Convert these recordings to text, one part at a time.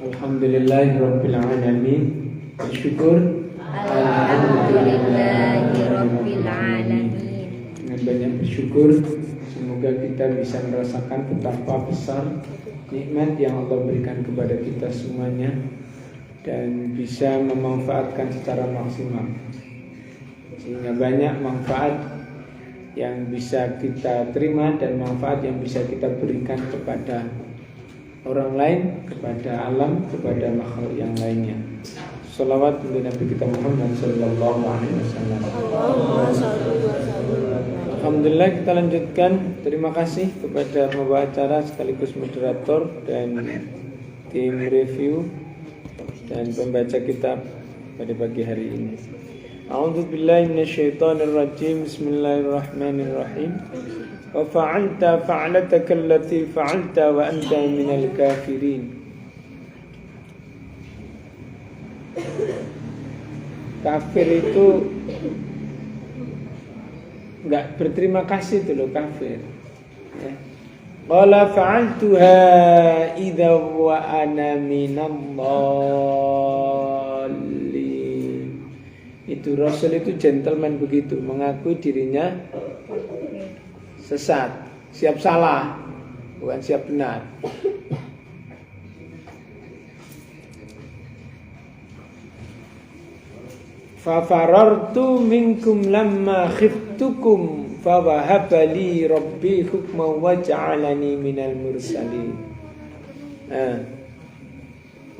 Alhamdulillahirabbil alamin. Bersyukur Alhamdulillahirabbil alamin. Dengan banyak bersyukur, semoga kita bisa merasakan betapa besar nikmat yang Allah berikan kepada kita semuanya dan bisa memanfaatkan secara maksimal, sehingga banyak manfaat yang bisa kita terima dan manfaat yang bisa kita berikan kepada orang lain, kepada alam, kepada makhluk yang lainnya. Shalawat untuk Nabi kita Muhammad sallallahu alaihi wasallam. Alhamdulillah, kita lanjutkan. Terima kasih kepada pembawa acara sekaligus moderator dan tim review dan pembaca kitab pada pagi hari ini. A'udzu billahi minasyaitonir rajim. Bismillahirrahmanirrahim. Wa fa'alta fa'lataka allati fa'alta wa anta minal kafirin. Kafir itu enggak berterima kasih itu loh, kafir. Ya. Qala fa'altuha idza wa ana minadh-dhallin. Itu Rasul itu gentleman begitu, mengakui dirinya sesat, siap salah, bukan siap benar. Fafarartu minkum lamma khiftukum fawahaba li rabbi hukman waj'alani minal mursalin.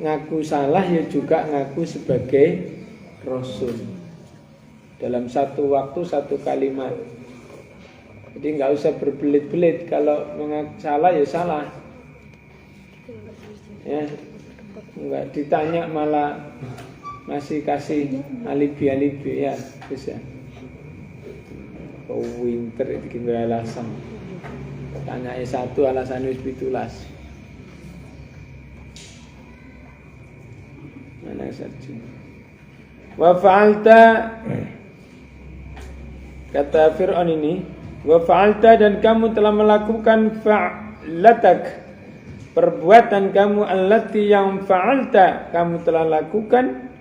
Ngaku salah ya juga ngaku sebagai rasul. Dalam satu waktu satu kalimat. Jadi enggak usah berbelit-belit, kalau mengaku salah ya salah. Ya. Enggak ditanya malah masih kasih alibi ya, bisa. Oh winter itu kita alasan. Tanya satu alasan wis 17. Mana saja. Wa fa'alta, kata Fir'aun ini, wa fa'alta, dan kamu telah melakukan fa'latak, perbuatan kamu, allati yang fa'alta kamu telah lakukan,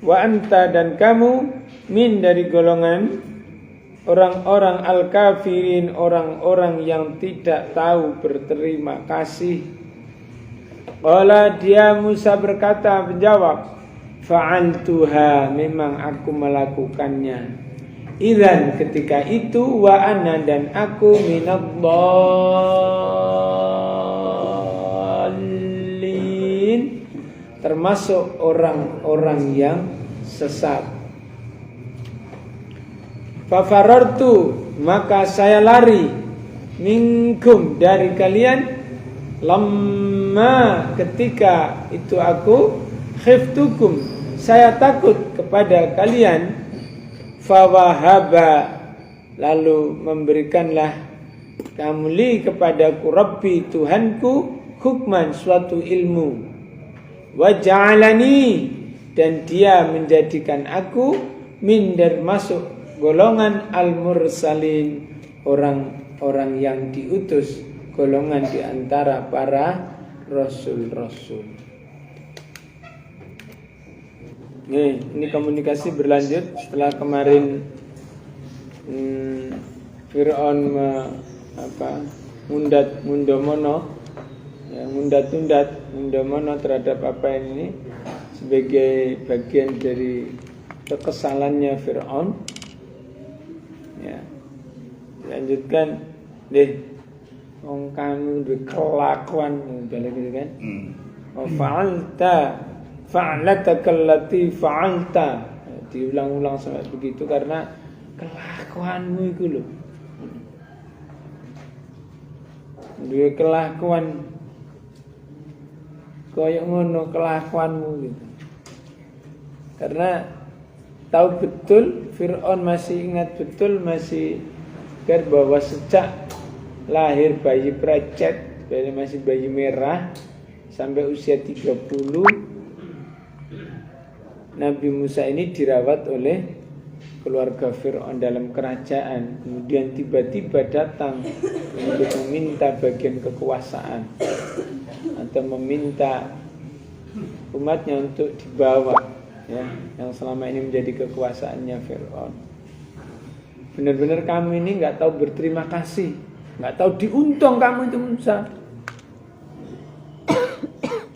wa anta, dan kamu, min, dari golongan orang-orang al-kafirin, orang-orang yang tidak tahu berterima kasih. Qala, dia Musa berkata, menjawab, fa'altuha, memang aku melakukannya. Idzan, ketika itu, wa ana, dan aku, minadh-dhallin, termasuk orang-orang yang sesat. Fafarartu, maka saya lari, minkum, dari kalian, lamma, ketika itu aku, khiftukum, saya takut kepada kalian, fawahaba, lalu memberikanlah kamu li kepadaku, Rabbi, Tuhanku, hukman, suatu ilmu, waj'alani, dan dia menjadikan aku, min, dari masuk golongan al-mursalin, orang-orang yang diutus, golongan di antara para rasul-rasul. Ini komunikasi berlanjut setelah kemarin Fir'aun mundomono terhadap apa ini sebagai bagian dari kekesalannya Fir'aun. Ya, lanjutkan deh, kamu berkelakuan balik gitu kan. Fa'lataka allati fa'alta, diulang-ulang sampai begitu karena kelakuanmu itu loh. Duwe kelakuan koyo ngono kelakuanmu gitu. Karena tahu betul, Fir'aun masih ingat betul, masih ingat bahwa sejak lahir bayi precet, masih bayi merah, sampai usia 30, Nabi Musa ini dirawat oleh keluarga Fir'aun dalam kerajaan. Kemudian tiba-tiba datang untuk meminta bagian kekuasaan atau meminta umatnya untuk dibawa, ya, yang selama ini menjadi kekuasaannya Fir'aun. Benar-benar kamu ini nggak tahu berterima kasih, nggak tahu diuntung kamu itu Musa.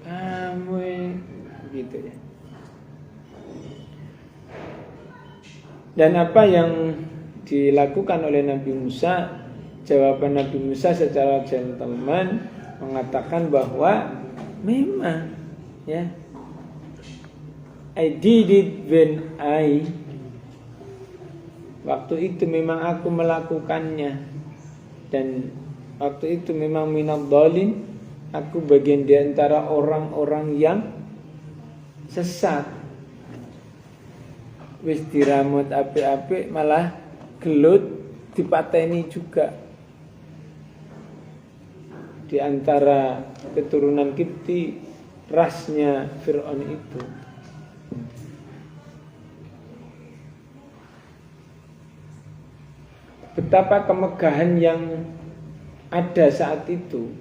Kamu gitu ya. Dan apa yang dilakukan oleh Nabi Musa, jawaban Nabi Musa secara gentleman mengatakan bahwa memang, ya, I did it when waktu itu memang aku melakukannya, dan waktu itu memang minad dhalin, aku bagian di antara orang-orang yang sesat. Wis diramut apik-apik malah gelut dipateni juga. Di antara keturunan Kipti, rasnya Fir'aun itu. Betapa kemegahan yang ada saat itu.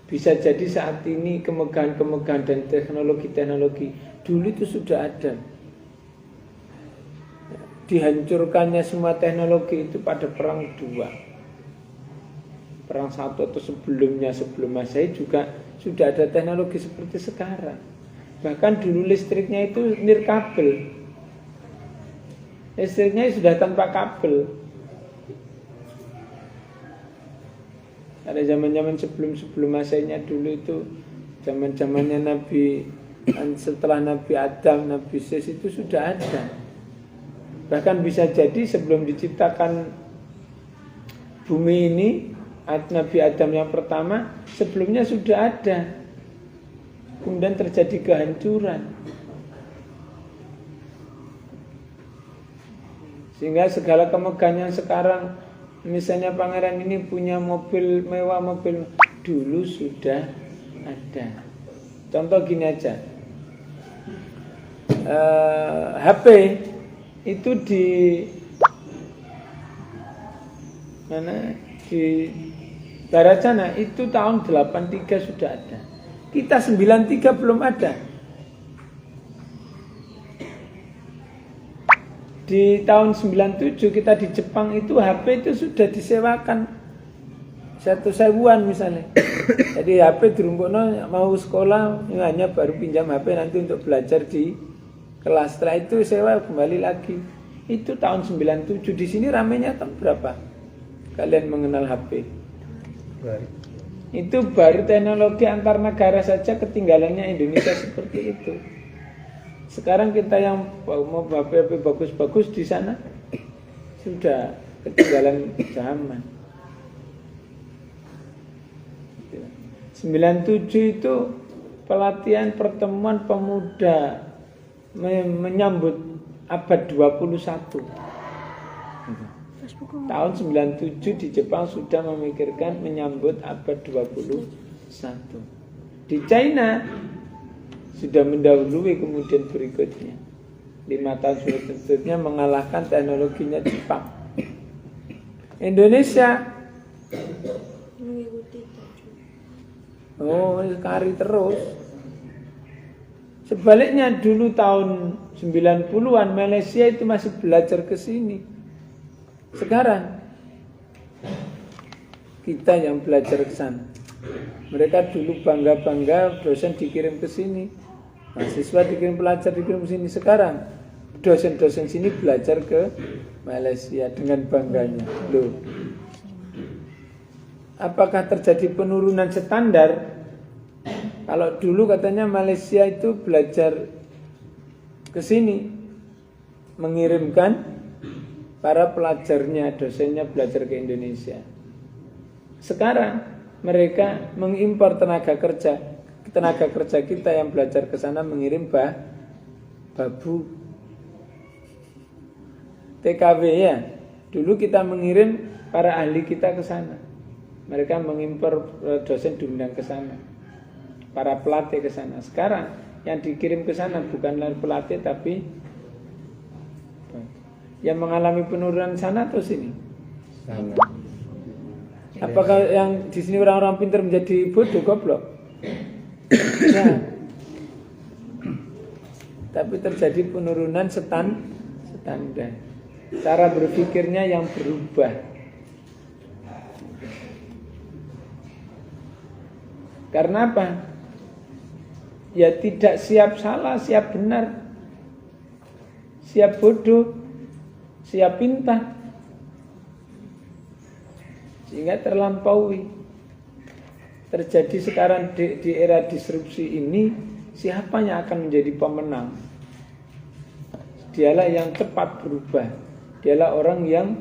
Bisa jadi saat ini kemegahan-kemegahan dan teknologi-teknologi dulu itu sudah ada. Dihancurkannya semua teknologi itu pada perang 2. Perang 1 atau sebelumnya, sebelum Masehi juga sudah ada teknologi seperti sekarang. Bahkan dulu listriknya itu nirkabel. Listriknya sudah tanpa kabel. Ada zaman-zaman sebelum Masehinya dulu itu, zaman-zamannya Nabi, setelah Nabi Adam, Nabi Sis itu sudah ada. Bahkan bisa jadi sebelum diciptakan bumi ini, Nabi Adam yang pertama, sebelumnya sudah ada. Kemudian terjadi kehancuran. Sehingga segala kemegahan yang sekarang, misalnya pangeran ini punya mobil mewah, mobil dulu sudah ada. Contoh gini aja, HP itu di mana, di barat sana itu tahun 83 sudah ada. Kita 93 belum ada. Di tahun 97 kita di Jepang itu HP itu sudah disewakan 1.000-an misalnya. Jadi HP dirumpuno mau sekolah hanya baru pinjam HP nanti untuk belajar di kelas. Setelah itu sewa kembali lagi. Itu tahun 97. Di sini ramenya tahun berapa? Kalian mengenal HP? Itu baru teknologi antar negara saja ketinggalannya Indonesia seperti itu. Sekarang kita yang mau HP bagus-bagus di sana sudah ketinggalan zaman. 97 itu pelatihan pertemuan pemuda menyambut abad 21. Tahun 97 di Jepang sudah memikirkan menyambut abad 21. Di China sudah mendahului kemudian berikutnya. 5 tahun selanjutnya mengalahkan teknologinya Jepang. Indonesia mengikuti. kari terus. Sebaliknya dulu tahun 90-an Malaysia itu masih belajar ke sini. Sekarang kita yang belajar ke sana. Mereka dulu bangga-bangga dosen dikirim ke sini, mahasiswa dikirim, pelajar dikirim ke sini. Sekarang dosen-dosen sini belajar ke Malaysia dengan bangganya. Loh, apakah terjadi penurunan standar? Kalau dulu katanya Malaysia itu belajar ke sini, mengirimkan para pelajarnya, dosennya belajar ke Indonesia. Sekarang mereka mengimpor tenaga kerja kita yang belajar ke sana mengirim babu. TKW ya. Dulu kita mengirim para ahli kita ke sana. Mereka mengimpor dosen diundang ke sana. Para pelatih ke sana. Sekarang yang dikirim ke sana bukanlah pelatih tapi yang mengalami penurunan sana atau sini? Sana. Apakah yang di sini orang-orang pintar menjadi bodoh, goblok? Nah, tapi terjadi penurunan standar. Cara berpikirnya yang berubah. Karena apa? Ya tidak siap salah, siap benar, siap bodoh, siap pintar, sehingga terlampaui. Terjadi sekarang di era disrupsi ini, siapa yang akan menjadi pemenang? Dialah yang cepat berubah. Dialah orang yang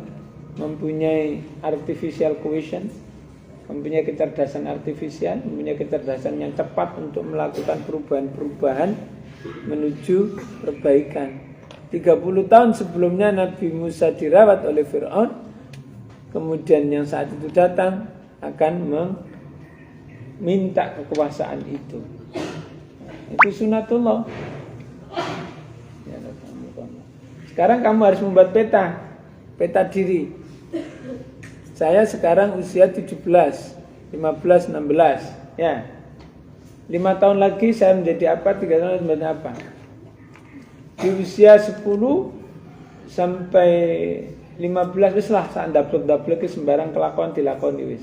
mempunyai artificial quotient, mempunyai kecerdasan artifisial, mempunyai kecerdasan yang cepat untuk melakukan perubahan-perubahan menuju perbaikan. 30 tahun sebelumnya Nabi Musa dirawat oleh Fir'aun, kemudian yang saat itu datang akan meminta kekuasaan itu. Itu sunatullah. Sekarang kamu harus membuat peta diri. Saya sekarang usia 17, 15, 16, ya. 5 tahun lagi saya menjadi apa, 3 tahun lagi menjadi apa. Di usia 10 sampai 15 wis lah sak ndablek-ndablek sembarang kelakuan dilakoni wis.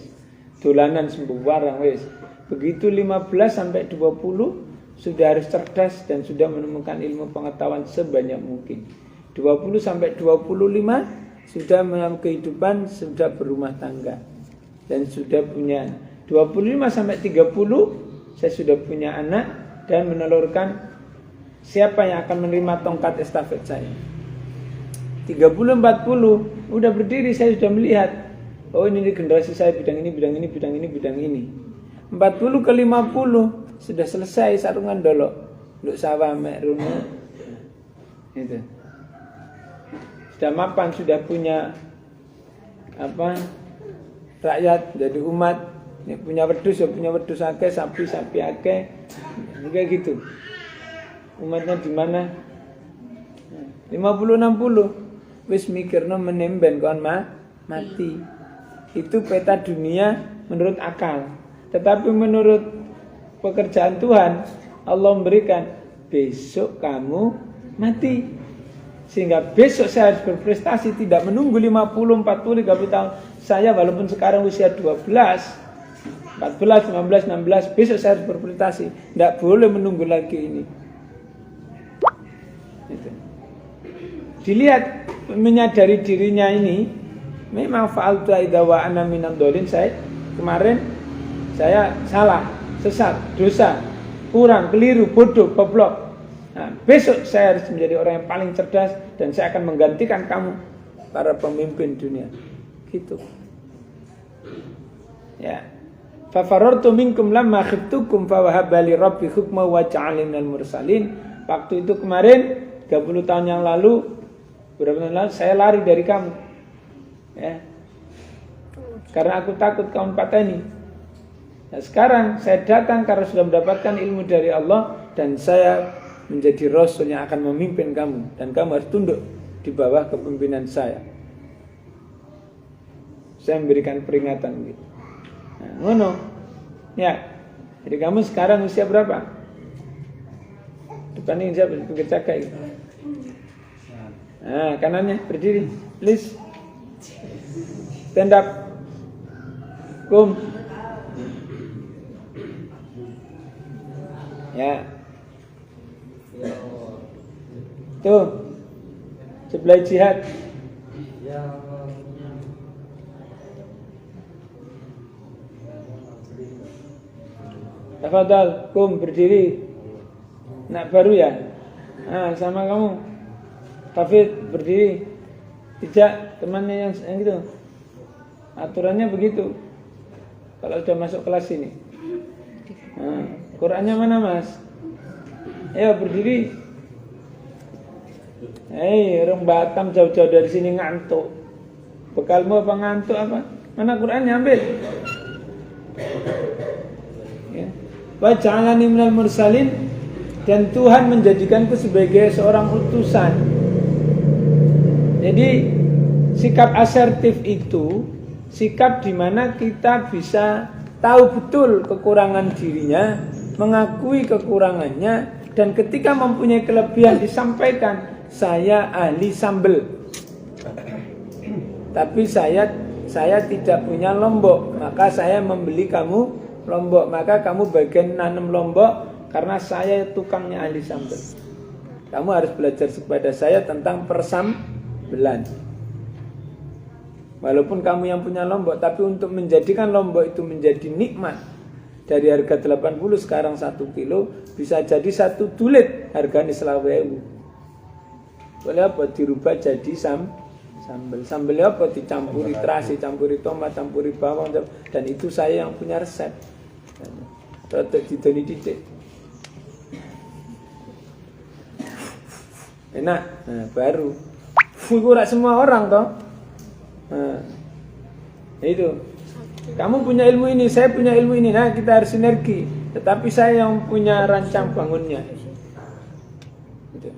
Dolanan sembarang wis. Begitu 15 sampai 20 sudah harus cerdas dan sudah menemukan ilmu pengetahuan sebanyak mungkin. 20 sampai 25 sudah mengalami kehidupan, sudah berumah tangga dan sudah punya. 25 sampai 30 saya sudah punya anak dan menelurkan siapa yang akan menerima tongkat estafet saya. 30-40 udah berdiri, saya sudah melihat, oh ini generasi saya bidang ini, bidang ini, bidang ini, bidang ini. 40 ke 50 sudah selesai sarungan dolok untuk sawah mek runo. Itu. Sudah mapan, sudah punya apa? Rakyat jadi umat, ini punya wedhus, ya punya wedhus akeh, sapi akeh. Kayak gitu. Umatnya di mana? 50-60 wis mikirno menemben kon mati. Itu peta dunia menurut akal. Tetapi menurut pekerjaan Tuhan, Allah memberikan besok kamu mati. Sehingga besok saya harus berprestasi, tidak menunggu 50, 40, 30 tahun. Saya walaupun sekarang usia 12, 14, 15, 16, besok saya harus berprestasi. Tidak boleh menunggu lagi ini. Itu. Dilihat, menyadari dirinya ini, memang fa'altu idza wa ana minadh dhalin. Saya kemarin saya salah, sesat, dosa, kurang, keliru, bodoh, goblok. Nah, besok saya harus menjadi orang yang paling cerdas dan saya akan menggantikan kamu para pemimpin dunia. Gitu. Ya. Fa farartu minkum lamma khiftukum fa wahaba li rabbi hukma wa ja'alni minal mursalin. Waktu itu kemarin 30 tahun yang lalu, berapa tahun lalu saya lari dari kamu. Ya. Karena aku takut kamu pateni. Nah, sekarang saya datang karena sudah mendapatkan ilmu dari Allah dan saya menjadi rasul yang akan memimpin kamu dan kamu harus tunduk di bawah kepemimpinan saya. Saya memberikan peringatan gitu. Nah, ngono. Ya. Jadi kamu sekarang usia berapa? Depan ini siapa? Pikir cakai gitu. Nah, kanannya berdiri. Please. Stand up. Kum. Ya. Tuh, sebelah jihad. Tafadhal, kum berdiri. Nak baru ya? Ah, sama kamu. Hafid berdiri. Tidak, temannya yang gitu. Aturannya begitu. Kalau sudah masuk kelas ini. Nah, Qurannya mana, Mas? Ayo berdiri. Hei, orang Batam jauh-jauh dari sini ngantuk. Bekalmu apa ngantuk apa? Mana Qurannya ambil? Ya. Wa ja'alani minal mursalin, dan Tuhan menjadikanku sebagai seorang utusan. Jadi sikap asertif itu sikap di mana kita bisa tahu betul kekurangan dirinya, mengakui kekurangannya, Dan ketika mempunyai kelebihan disampaikan, saya ahli sambel. Tapi saya tidak punya lombok, maka saya membeli kamu lombok. Maka kamu bagian nanam lombok karena saya tukangnya ahli sambel. Kamu harus belajar kepada saya tentang persambelan. Walaupun kamu yang punya lombok, tapi untuk menjadikan lombok itu menjadi nikmat, dari harga 80 sekarang 1 kilo, bisa jadi 1 dulit harganya 20.000. Boleh apa? Dirubah jadi sambal. Sambelnya apa? Dicampuri terasi, campuri tomat, campuri bawang, dan itu saya yang punya resep. Rotok didoni titik. Enak, nah, baru. Kurang semua orang toh. Nah, itu. Kamu punya ilmu ini, saya punya ilmu ini. Nah, kita harus sinergi. Tetapi saya yang punya rancang bangunnya. Gitu.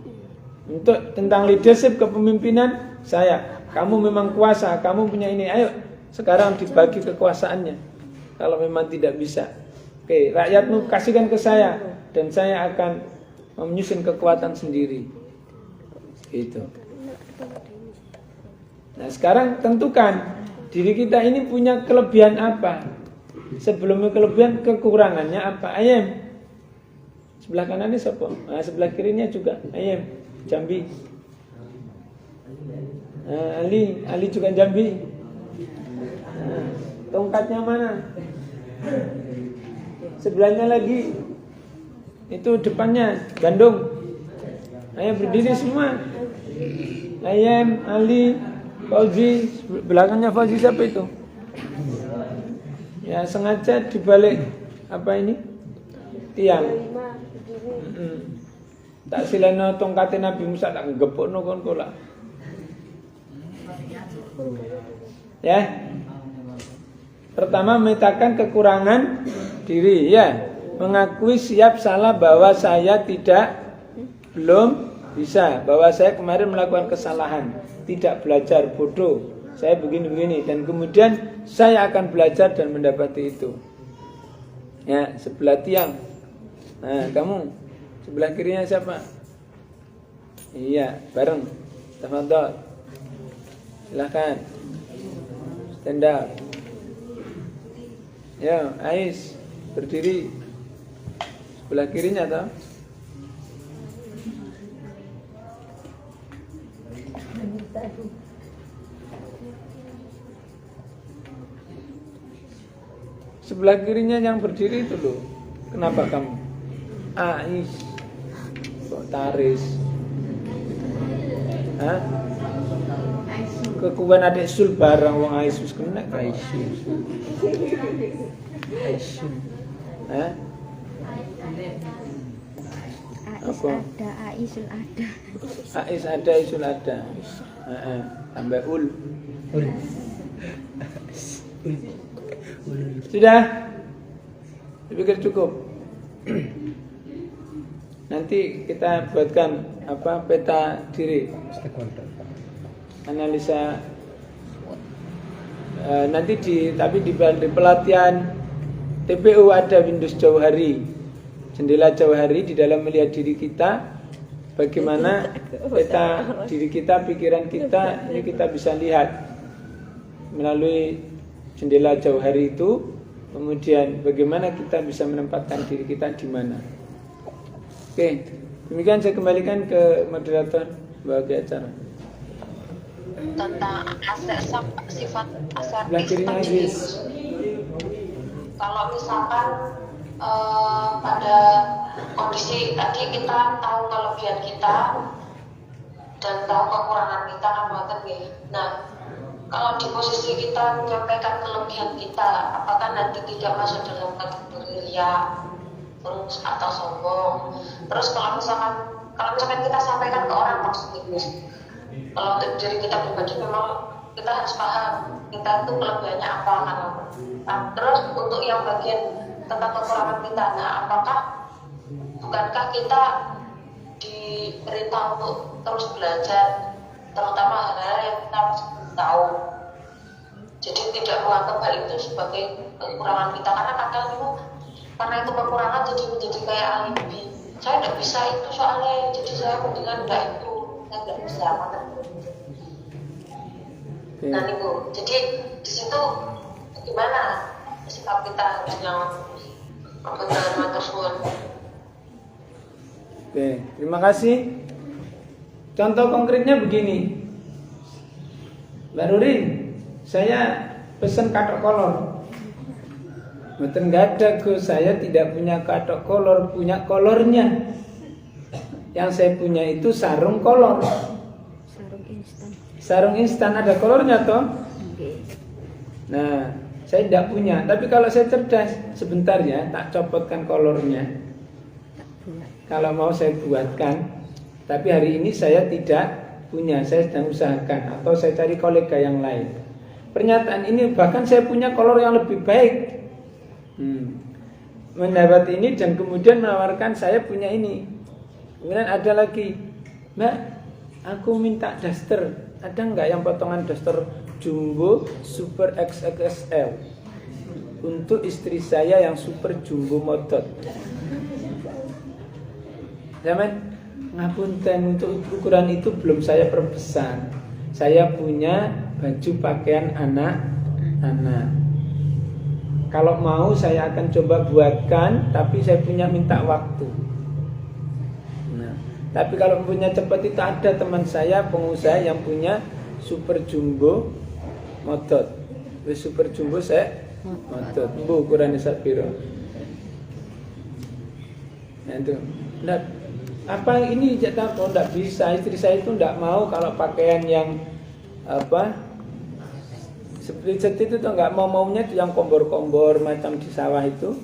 Untuk tentang leadership kepemimpinan, saya. Kamu memang kuasa, kamu punya ini. Ayo, sekarang dibagi kekuasaannya. Kalau memang tidak bisa, oke, rakyatmu kasihkan ke saya, dan saya akan menyusun kekuatan sendiri. Gitu. Nah, sekarang tentukan diri kita ini punya kelebihan apa. Sebelumnya kelebihan, kekurangannya apa. Ayam. Sebelah kanannya siapa? Nah, sebelah kirinya juga ayam. Jambi. Ali juga Jambi. Nah, tongkatnya mana? Sebelahnya lagi. Itu depannya Bandung. Ayo berdiri semua. Ayam, Ali, Fauzi. Belakangnya Fauzi siapa itu? Ya, sengaja dibalik apa ini? Tiang. Tak sileno tongkate Nabi Musa tak ngepokno kon kola. Ya. Pertama, memetakan kekurangan diri, ya. Mengakui siap salah bahwa saya belum bisa, bahwa saya kemarin melakukan kesalahan, tidak belajar, bodoh, saya begini-begini, dan kemudian saya akan belajar dan mendapati itu. Ya, sebelah tiang. Nah, kamu sebelah kirinya siapa? Iya, bareng. Tafadhol. Silakan. Stand up. Ya, Ais berdiri. Sebelah kirinya toh. Sebelah kirinya yang berdiri itu loh. Kenapa kamu? Ais. Kok taris? Hah? Kekuatan adik sul barang wong Ais wis kena Aisyul. Aisyul. Hah? Apa? Aisyul ada. Ais ada, Aisyul ada. Tambah ul. Sudah? Dipikir cukup. Nanti kita buatkan peta diri. Analisa. Nanti di pelatihan TPU ada Windows jauh hari. Jendela jauh hari di dalam melihat diri kita. Bagaimana peta diri kita, pikiran kita, ini kita bisa lihat melalui jendela jauh hari itu. Kemudian bagaimana kita bisa menempatkan diri kita di mana. Oke, demikian saya kembalikan ke moderator bagi acara. Tentang sifat asertif. Kalau misalkan pada kondisi tadi kita tahu kelebihan kita dan tahu kekurangan kita kan buatan ya. Nah, kalau di posisi kita menyampaikan kelebihan kita, apakah nanti tidak masuk dalam kategori riya terus atau sombong? Terus kalau misalkan kita sampaikan ke orang positif, kalau untuk diri kita pribadi memang kita harus paham kita itu kelebihannya apa kan. Nah, terus untuk yang bagian tentang kekurangan kita, nah bukankah kita diperintah untuk terus belajar, terutama hal-hal yang kita masih belum tahu. Jadi tidak menganggap hal itu sebagai kekurangan kita, karena kadang itu karena itu kekurangan jadi menjadi kayak alibi. saya nggak bisa itu soalnya, jadi saya mendingan nggak itu, saya nggak bisa mana. Nah ibu, jadi di situ gimana sikap kita yang benar matur suwun. Oke, terima kasih. Contoh konkretnya begini, Mbak Nurin, saya pesen katok kolor. Betul nggak ada, saya tidak punya katok kolor, punya kolornya. Yang saya punya itu sarung kolor. Sarung instan. Sarung instan ada kolornya toh. Nah, saya tidak punya. Tapi kalau saya cerdas, sebentar ya, tak copotkan kolornya. Kalau mau saya buatkan. Tapi hari ini saya tidak punya, saya sedang usahakan, atau saya cari kolega yang lain. Pernyataan ini bahkan saya punya kolor yang lebih baik. Mendapat ini dan kemudian menawarkan saya punya ini. Kemudian ada lagi, Mbak, aku minta daster. Ada nggak yang potongan daster jumbo super XXL untuk istri saya yang super jumbo modot? Zaman ngapunten, untuk ukuran itu belum saya perbesar. Saya punya baju pakaian anak-anak. Kalau mau saya akan coba buatkan, tapi saya punya minta waktu. Nah, tapi kalau punya cepat itu ada teman saya pengusaha yang punya super jumbo modot. Super jumbo saya modot. Bu ukurannya sapiro. Nah itu. Nah, apa ini jatah kok enggak bisa, istri saya itu enggak mau kalau pakaian yang apa seperti itu tuh enggak maunya yang kombor-kombor macam di sawah itu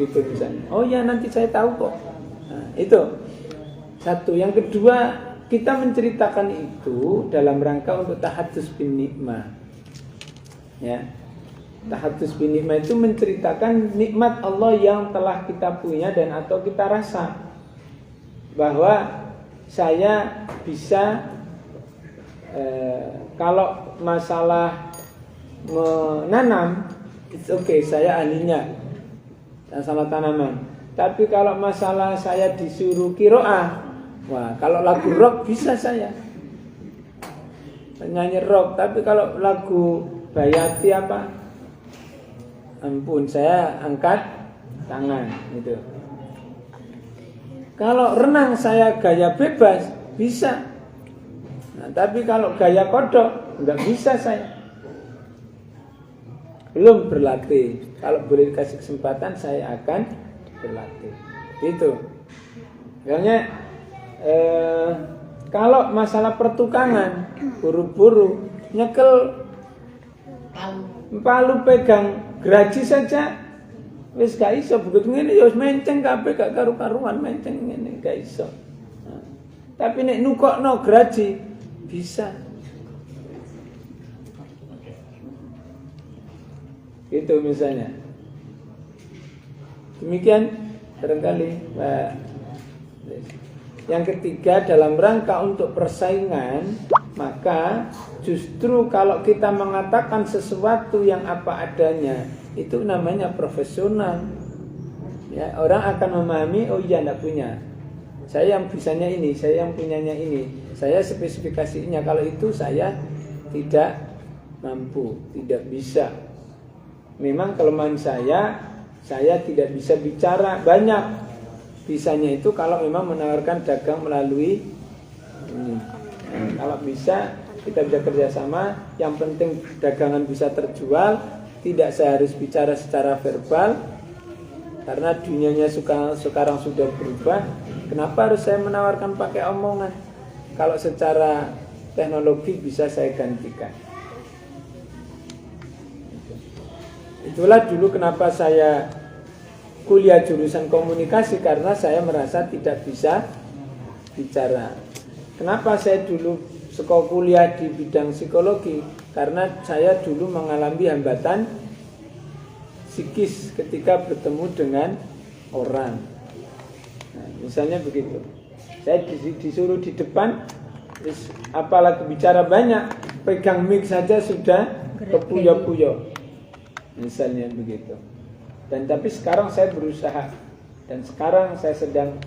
gitu misalnya. Oh ya nanti saya tahu kok. Nah, itu satu. Yang kedua, kita menceritakan itu dalam rangka untuk tahadzus bin nikmah. Ya. Tahadzus bin nikmah itu menceritakan nikmat Allah yang telah kita punya dan atau kita rasa. Bahwa saya bisa kalau masalah menanam, it's okay, saya ahlinya masalah tanaman. Tapi kalau masalah saya disuruh kiroah, wah kalau lagu rock bisa saya penyanyi rock. Tapi kalau lagu Bayati apa, ampun saya angkat tangan gitu. Kalau renang saya gaya bebas, bisa. Nah, tapi kalau gaya kodok, enggak bisa saya. Belum berlatih. Kalau boleh dikasih kesempatan, saya akan berlatih. Itu. Misalnya, kalau masalah pertukangan, buru-buru, nyekel palu pegang geraji saja, wis gak iso. Begitu ngene ya wis menceng kabeh, gak karu-karuan menceng ngene gak iso. Nah, tapi nek nukokno graji bisa. Gitu misalnya. Demikian barangkali Mbak. Yang ketiga, dalam rangka untuk persaingan, maka justru kalau kita mengatakan sesuatu yang apa adanya, itu namanya profesional. Ya, orang akan memahami, oh iya enggak punya. Saya yang bisanya ini, saya yang punyanya ini. Saya spesifikasinya, kalau itu saya tidak mampu, tidak bisa. Memang kelemahan saya tidak bisa bicara banyak. Bisanya itu kalau memang menawarkan dagang melalui ini. Kalau bisa, kita bisa kerjasama. Yang penting dagangan bisa terjual. Tidak saya harus bicara secara verbal, karena dunianya sekarang sudah berubah. Kenapa harus saya menawarkan pakai omongan? Kalau secara teknologi bisa saya gantikan. Itulah dulu kenapa saya kuliah jurusan komunikasi, karena saya merasa tidak bisa bicara. Kenapa saya dulu sekolah kuliah di bidang psikologi? Karena saya dulu mengalami hambatan psikis ketika bertemu dengan orang. Nah, misalnya begitu. Saya disuruh di depan, apalagi bicara banyak, pegang mic saja sudah kepuyo-puyo. Misalnya begitu. Dan tapi sekarang saya berusaha Dan sekarang saya sedang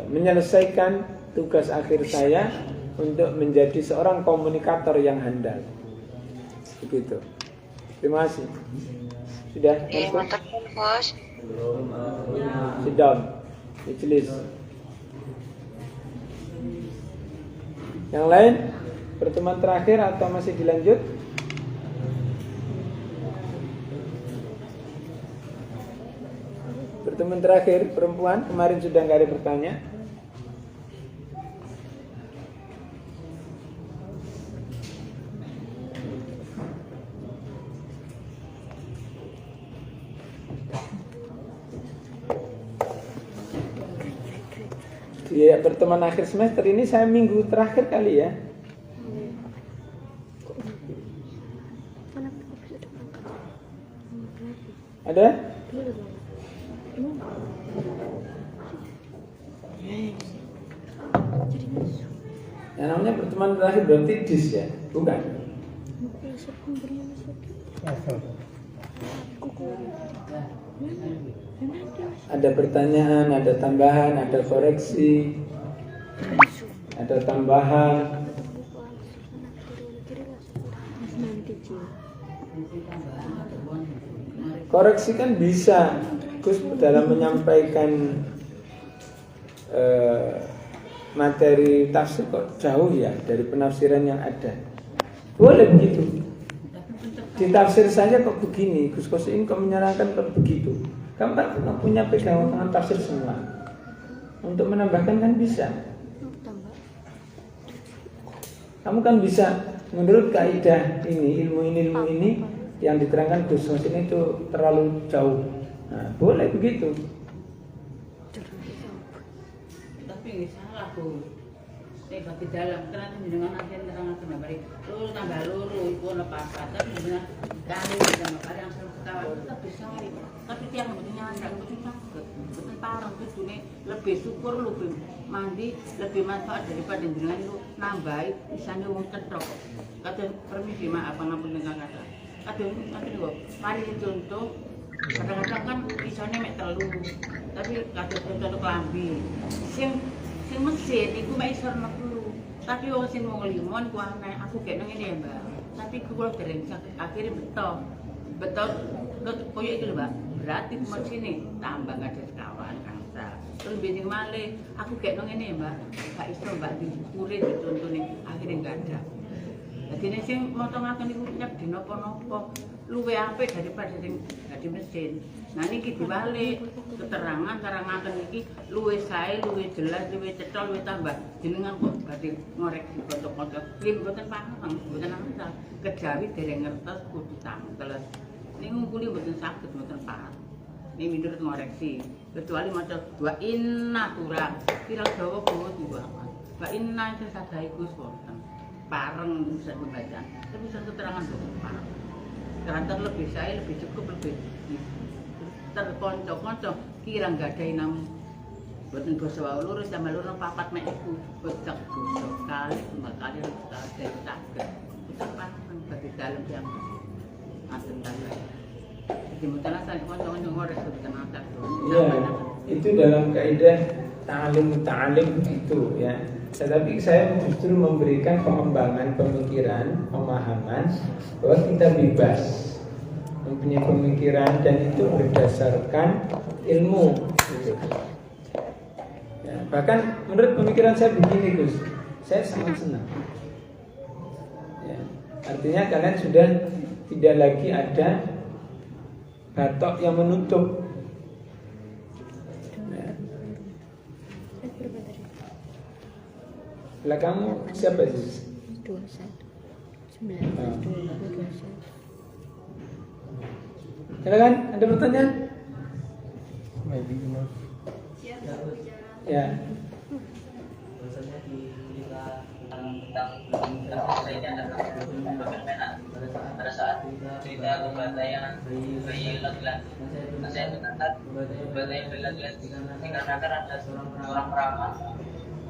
menyelesaikan tugas akhir saya untuk menjadi seorang komunikator yang handal. Begitu. Terima kasih. Sudah? Mantap, Bos. Sit down. Ijlis. Yang lain? Pertemuan terakhir atau masih dilanjut? Pertemuan terakhir perempuan, kemarin sudah nggak ada bertanya. Ya, pertemuan akhir semester ini saya minggu terakhir kali ya. Ada? Yang namanya pertemuan terakhir berarti dis ya, bukan? Ada pertanyaan, ada tambahan, ada koreksi, ada tambahan. Koreksi kan bisa, Gus dalam menyampaikan materi tafsir kok jauh ya dari penafsiran yang ada. Boleh begitu. Ditafsir saja kok begini, Gus Kosim kok menyarankan kok begitu. Kamu kan punya pegangan tafsir semua. Untuk menambahkan kan bisa. Kamu kan bisa menurut kaidah ini, ilmu ini yang diterangkan Gus Kosim itu terlalu jauh. Nah, boleh begitu. Tapi salah Bu. Nek bagi dalam terang jenengan agen terang mari. Loro tambah loro iku ono papat. Tapi jenengan kali tambah kali yang sekawan tetap bisa. Tapi tiang mboten nyandang mboten saged. Mboten pareng kudune lebih syukur lebih mandi lebih manfaat daripada jenengan itu nambahi isane wong cetok. Kadang permisi maaf ngapun dengan kata. Kadang ngaten kok. Mari contoh kadang-kadang kan isone mek telu. Tapi kadang contoh klambi. Sing mesin iku mek isor 60. Tapi wong sing wong limon ku aneh aku kene ngene ya, Mbak. Tapi kula dereng akhirnya betul koyo iki lho, Mbak. Berarti mesine tambah ada sekawan kangsa. Terus benjing malih aku kene ngene ya, Mbak. Gak iso Mbak disyukuri dituntune akhirnya enggak ada. Jadi nek sing motongaken iku nyek dinopo-nopo luwih apik daripada sing dadi mesin. Nah niki dibalik keterangan karangaken iki luwih sae, luwih jelas, luwih cetha, luwih tambah. Jenengan kok badhe ngoreksi foto-foto. Nggih mboten paham, mboten ngerti. Kejawi dereng ngertos kudu tangkel. Ning ngungkuli mboten saged, mboten paham. Ini minurut ngoreksi. Kecuali maca wa inna turang. Kira Jawa kuwi diwawan. Wa inna itu sadaya Gus wonten. Pareng bisa membaca. Tapi keterangan mboten paham. Kantor lebih saya lebih cukup lebih terkonco-konco kira nggak ada nam buatin basa wae lurus sama lurus papat mek iku becek dosa kali kali dari tangga kita paham bagi dalam yang aten tangga jadi mutala saya konco-konco ngores betul atas iya itu dalam kaidah ta'lim itu ya. Tetapi saya justru memberikan pengembangan pemikiran, pemahaman bahwa kita bebas mempunyai pemikiran dan itu berdasarkan ilmu. Gitu. Ya, bahkan menurut pemikiran saya begini Gus, saya sangat senang. Ya, artinya kalian sudah tidak lagi ada batok yang menutup. Lah kamu siapa sih? 21 Silakan, ada pertanyaan? Ya. Biasanya di tentang pada saat cerita pembantaian bayi laki-laki. Saya mencatat pembantaian bayi laki-laki dikarenakan ada seorang peramal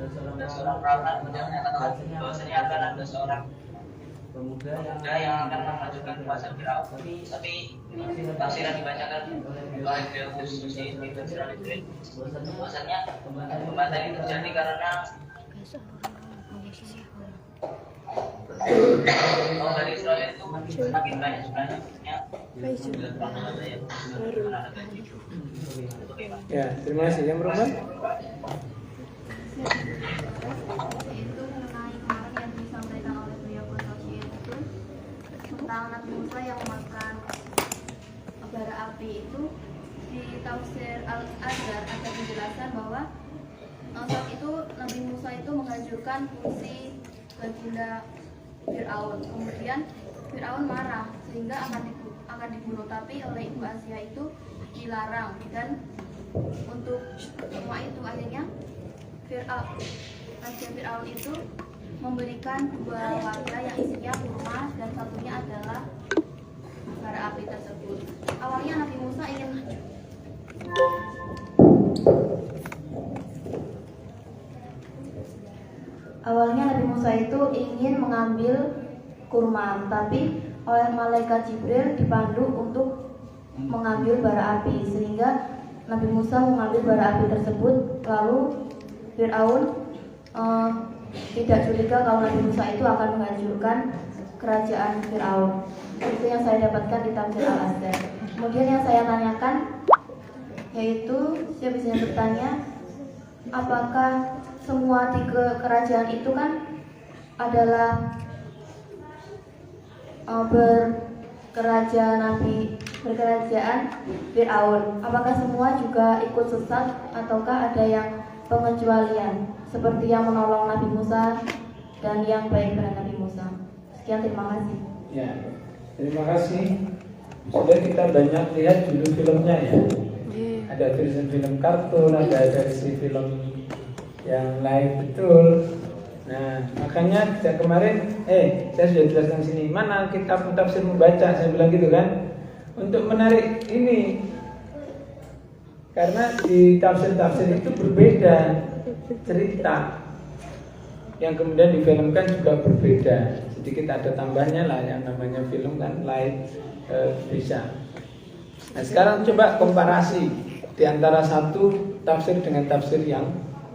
dan seorang peramal kemudian menyatakan bahwasanya akan ada seorang pemuda yang akan mengajukan kuasa Firaun. Tapi tafsiran dibacakan oleh beliau khusus di tafsiran itu, bahwasanya pembantaian ini terjadi karena dari Israel itu semakin banyak sebenarnya. Ya, terima kasih. Yang berapa? Itu mengenai kemarin yang disampaikan oleh beliau Qurtubi itu tentang Nabi Musa yang makan bara api itu. Di tafsir Al-Azhar ada penjelasan bahwa saat itu Nabi Musa itu menghancurkan fungsi baginda Fir'aun. Kemudian Fir'aun marah sehingga akan dibunuh, tapi oleh Ibu Asia itu dilarang, dan untuk semua itu akhirnya Fir'aun itu memberikan 2 wadah yang isinya kurma dan satunya adalah bara api tersebut. Awalnya Nabi Musa ingin itu ingin mengambil kurma, tapi oleh malaikat Jibril dipandu untuk mengambil bara api, sehingga Nabi Musa mengambil bara api tersebut. Lalu Fir'aun tidak curiga kalau Nabi Musa itu akan menghancurkan kerajaan Fir'aun. Itu yang saya dapatkan di tafsir Al-Azhar. Kemudian yang saya tanyakan yaitu, saya bisa bertanya, apakah semua 3 kerajaan itu kan adalah berkerajaan Fir'aun? Apakah semua juga ikut sesat ataukah ada yang pengecualian seperti yang menolong Nabi Musa dan yang baik pada Nabi Musa? Sekian, terima kasih. Ya, terima kasih. Sudah kita banyak lihat dulu filmnya ya. Ada versi film kartun, ada versi film yang lain, betul. Nah, makanya sejak kemarin saya sudah jelaskan sini, mana kitab tafsir membaca, saya bilang gitu kan, untuk menarik ini. Karena di tafsir-tafsir itu berbeda cerita, yang kemudian difilmkan juga berbeda. Sedikit ada tambahnya lah, yang namanya film kan lain bisa. Nah, sekarang coba komparasi di antara satu tafsir dengan tafsir yang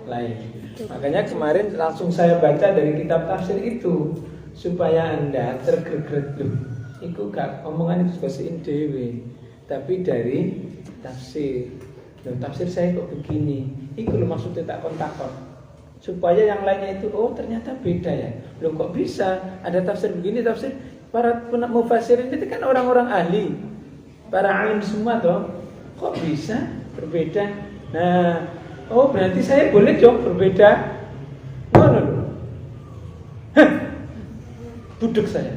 lain. Makanya kemarin langsung saya baca dari kitab tafsir itu supaya Anda tergreget loh. Iku gak omongan itu bahasa dewe, tapi dari tafsir. Loh, tafsir saya kok begini. Iku loh maksudnya tak kontakon. Supaya yang lainnya itu ternyata beda ya. Loh kok bisa ada tafsir begini, tafsir para mufassirin itu kan orang-orang ahli, para alim semua toh. Kok bisa berbeda? Nah, berarti saya boleh dong berbeda. Budek saya.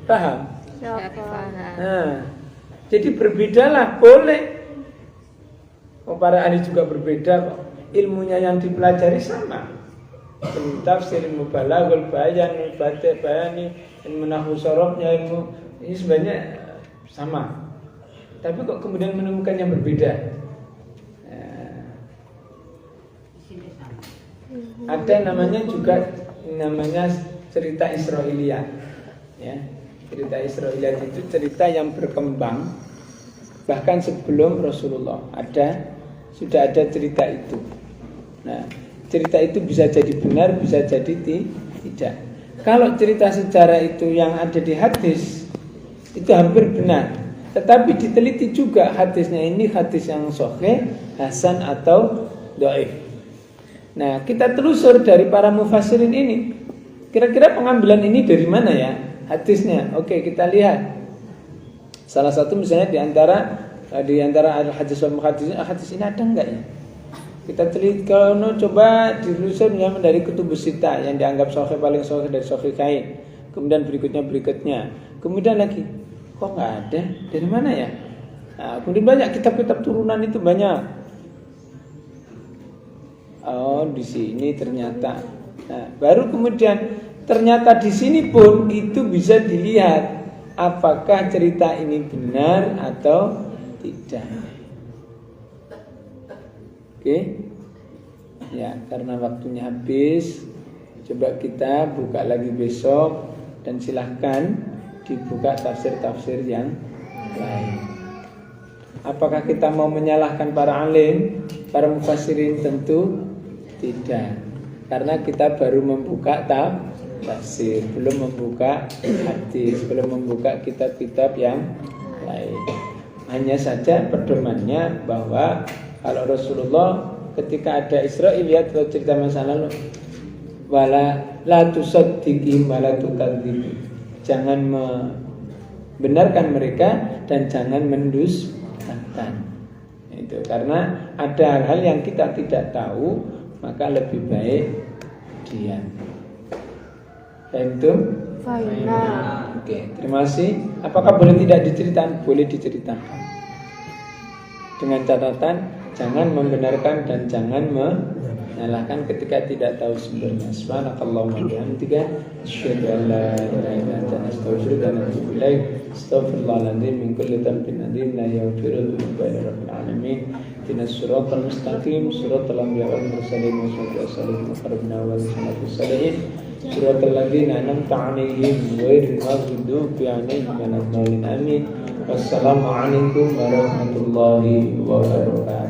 Paham? Nah, jadi berbedalah, boleh. Para ahli juga berbeda kok. Ilmunya yang dipelajari sama. Ilmu tafsir, ilmu balaghul bayan, ilmu bayani, ilmu nahwu sharafnya, ilmu ini sebenarnya sama. Tapi kok kemudian menemukan yang berbeda? Ada namanya cerita Israiliyat. Ya, cerita Israiliyat itu cerita yang berkembang bahkan sebelum Rasulullah sudah ada cerita itu. Nah, cerita itu bisa jadi benar, bisa jadi tidak. Kalau cerita sejarah itu yang ada di hadis itu hampir benar. Tetapi diteliti juga hadisnya ini hadis yang sahih, hasan atau dhaif. Nah, kita telusur dari para mufassirin ini. Kira-kira pengambilan ini dari mana ya hadisnya? Oke, kita lihat. Salah satu misalnya di antara al-hadis wal muhaddisin, hadis ini ada enggak ya? Kita teliti, kalau coba dilusur dari kutubus sita yang dianggap sahih, paling sahih dari sahihain. Kemudian berikutnya. Kemudian lagi, kok enggak ada? Dari mana ya? Nah, kemudian banyak kitab-kitab turunan itu banyak. Di sini ternyata. Nah, baru kemudian ternyata di sini pun itu bisa dilihat apakah cerita ini benar atau tidak. Oke. Ya, karena waktunya habis, Coba kita buka lagi besok dan silahkan dibuka tafsir-tafsir yang lain. Apakah kita mau menyalahkan para alim, para mufassirin? Tentu tidak. Karena kita baru membuka tafsir, belum membuka hadis, belum membuka kitab-kitab yang lain. Hanya saja pedomannya bahwa kalau Rasulullah ketika ada Israiliyat atau cerita masa lalu, wala la tusaddiqi wala tukadzibi, jangan membenarkan mereka dan jangan mendustakan. Itu karena ada hal-hal yang kita tidak tahu, maka lebih baik diam. Itu Oke, terima kasih. Apakah boleh tidak diceritakan? Boleh diceritakan. Dengan catatan jangan membenarkan dan jangan menyalahkan ketika tidak tahu sumbernya. Subhanakallahumma wa bihamdika asyhadu an la ilaha illa anta astaghfiruka wa atubu ilaik. Astaghfirullahaladzim min kulli dhanbin adzim la yaghfiru dzunuba illa rabbil alamin. Ihdinas siratal mustaqim, siratal anbiya wal mursalin wa siratal muqarrabin wal salihin. Siratal ladzina an'amta 'alaihim ghairil maghdubi 'alaihim waladdallin. Amin. Wassalamualaikum warahmatullahi wabarakatuh.